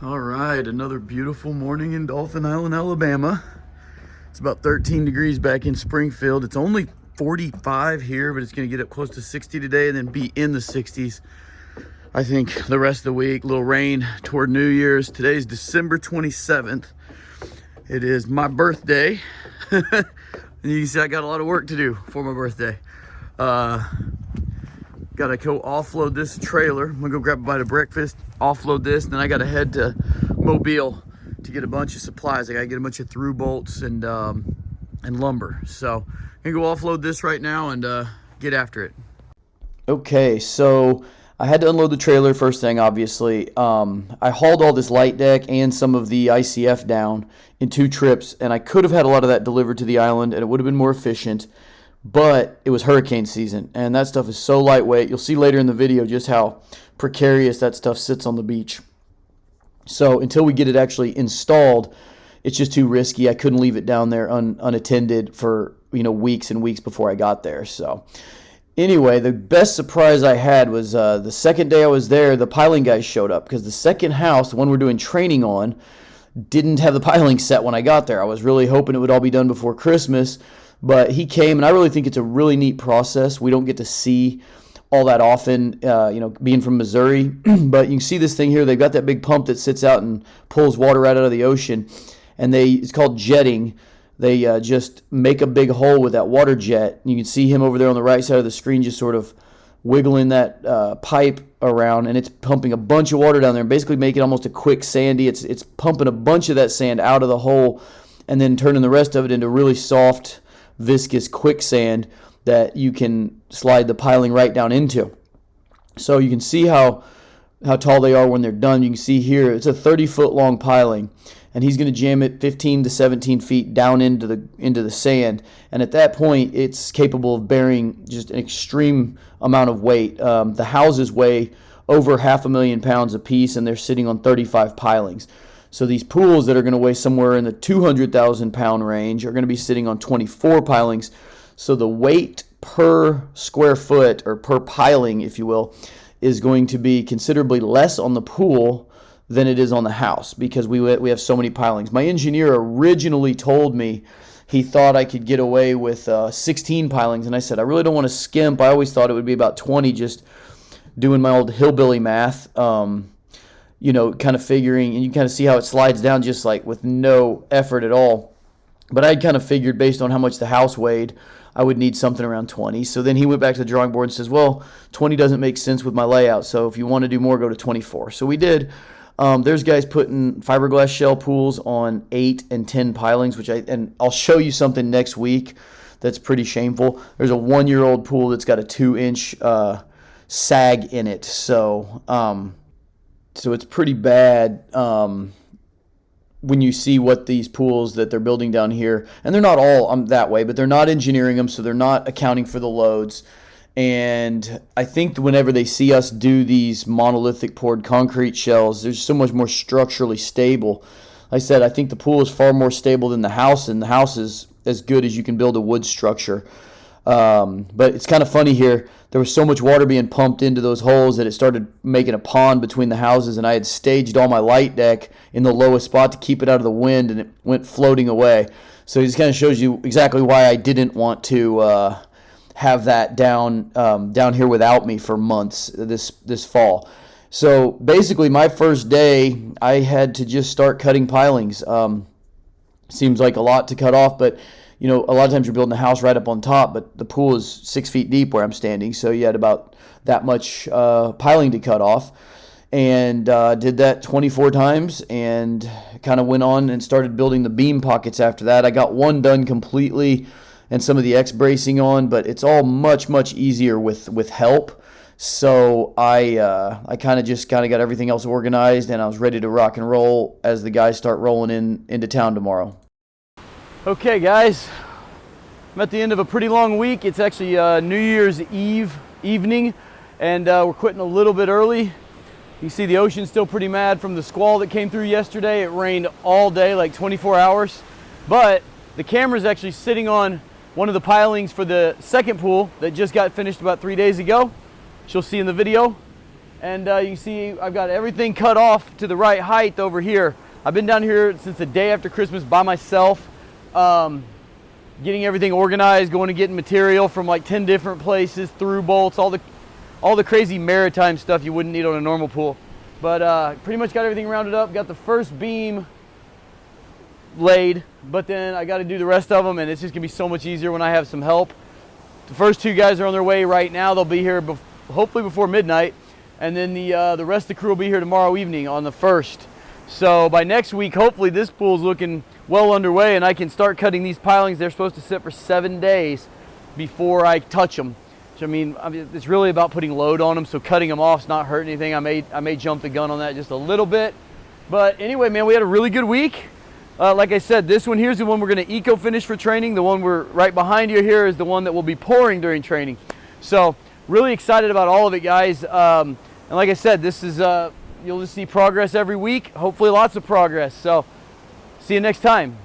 All right, another beautiful morning in Dauphin Island, Alabama. It's about 13 degrees back in Springfield. It's only 45 here, but it's going to get up close to 60 today and then be in the 60s, I think, the rest of the week. A little rain toward New Year's. Today's December 27th. It is my birthday. And you can see I got a lot of work to do for my birthday. Gotta go offload this trailer. I'm gonna go grab a bite of breakfast, offload this, and then I gotta head to Mobile to get a bunch of supplies. I gotta get a bunch of through bolts and lumber. So I'm gonna go offload this right now and get after it. Okay, so I had to unload the trailer first thing, obviously. I hauled all this light deck and some of the ICF down in 2 trips, and I could have had a lot of that delivered to the island, and it would have been more efficient. But it was hurricane season, and that stuff is so lightweight. You'll see later in the video just how precarious that stuff sits on the beach. So until we get it actually installed, it's just too risky. I couldn't leave it down there unattended for weeks and weeks before I got there. So anyway, the best surprise I had was the second day I was there, the piling guys showed up, because the second house, the one we're doing training on, didn't have the piling set when I got there. I was really hoping it would all be done before Christmas. But he came, and I really think it's a really neat process. We don't get to see all that often, being from Missouri. But you can see this thing here. They've got that big pump that sits out and pulls water right out of the ocean. And it's called jetting. They just make a big hole with that water jet. You can see him over there on the right side of the screen just sort of wiggling that pipe around. And it's pumping a bunch of water down there and basically making almost a quicksandy. It's pumping a bunch of that sand out of the hole and then turning the rest of it into really soft, viscous quicksand that you can slide the piling right down into. So you can see how tall they are when they're done. You can see here it's a 30-foot long piling, and he's going to jam it 15 to 17 feet down into the sand. And at that point, it's capable of bearing just an extreme amount of weight. The houses weigh over 500,000 pounds apiece, and they're sitting on 35 pilings. So these pools that are going to weigh somewhere in the 200,000 pound range are going to be sitting on 24 pilings. So the weight per square foot, or per piling, if you will, is going to be considerably less on the pool than it is on the house, because we have so many pilings. My engineer originally told me he thought I could get away with 16 pilings, and I said I really don't want to skimp. I always thought it would be about 20, just doing my old hillbilly math. Kind of figuring, and you kind of see how it slides down just like with no effort at all. But I'd kind of figured, based on how much the house weighed, I would need something around 20. So then he went back to the drawing board and says, well, 20 doesn't make sense with my layout, so if you want to do more, go to 24. So we did. There's guys putting fiberglass shell pools on 8 and 10 pilings, and I'll show you something next week that's pretty shameful. There's a 1-year-old pool that's got a 2-inch sag in it. So it's pretty bad when you see what these pools that they're building down here, and they're not all that way, but they're not engineering them, so they're not accounting for the loads. And I think whenever they see us do these monolithic poured concrete shells, they're so much more structurally stable. Like I said, I think the pool is far more stable than the house, and the house is as good as you can build a wood structure. But it's kind of funny here. There was so much water being pumped into those holes that it started making a pond between the houses, and I had staged all my light deck in the lowest spot to keep it out of the wind, and it went floating away. So it just kind of shows you exactly why I didn't want to have that down here without me for months this fall. So basically, my first day, I had to just start cutting pilings. Seems like a lot to cut off, but a lot of times you're building a house right up on top, but the pool is 6 feet deep where I'm standing, so you had about that much piling to cut off. And did that 24 times and kind of went on and started building the beam pockets after that. I got one done completely and some of the X-bracing on, but it's all much, much easier with help. So I kind of got everything else organized, and I was ready to rock and roll as the guys start rolling into town tomorrow. Okay guys, I'm at the end of a pretty long week. It's actually New Year's Eve evening, and we're quitting a little bit early. You can see the ocean's still pretty mad from the squall that came through yesterday. It rained all day, like 24 hours. But the camera's actually sitting on one of the pilings for the second pool that just got finished about 3 days ago. Which you'll see in the video. And you can see I've got everything cut off to the right height over here. I've been down here since the day after Christmas by myself, getting everything organized, going and getting material from like 10 different places, through bolts, all the crazy maritime stuff you wouldn't need on a normal pool. But pretty much got everything rounded up, got the first beam laid, but then I got to do the rest of them, and it's just gonna be so much easier when I have some help. The first 2 guys are on their way right now. They'll be here hopefully before midnight, and then the rest of the crew will be here tomorrow evening on the 1st. So by next week, hopefully this pool's looking well underway, and I can start cutting these pilings. They're supposed to sit for 7 days before I touch them. So, I mean, it's really about putting load on them, so cutting them off's not hurting anything. I may jump the gun on that just a little bit. But anyway, man, we had a really good week. Like I said, this one here's the one we're going to eco-finish for training. The one we're right behind you here is the one that we'll be pouring during training. So really excited about all of it, guys. And like I said, this is you'll just see progress every week. Hopefully lots of progress. So see you next time.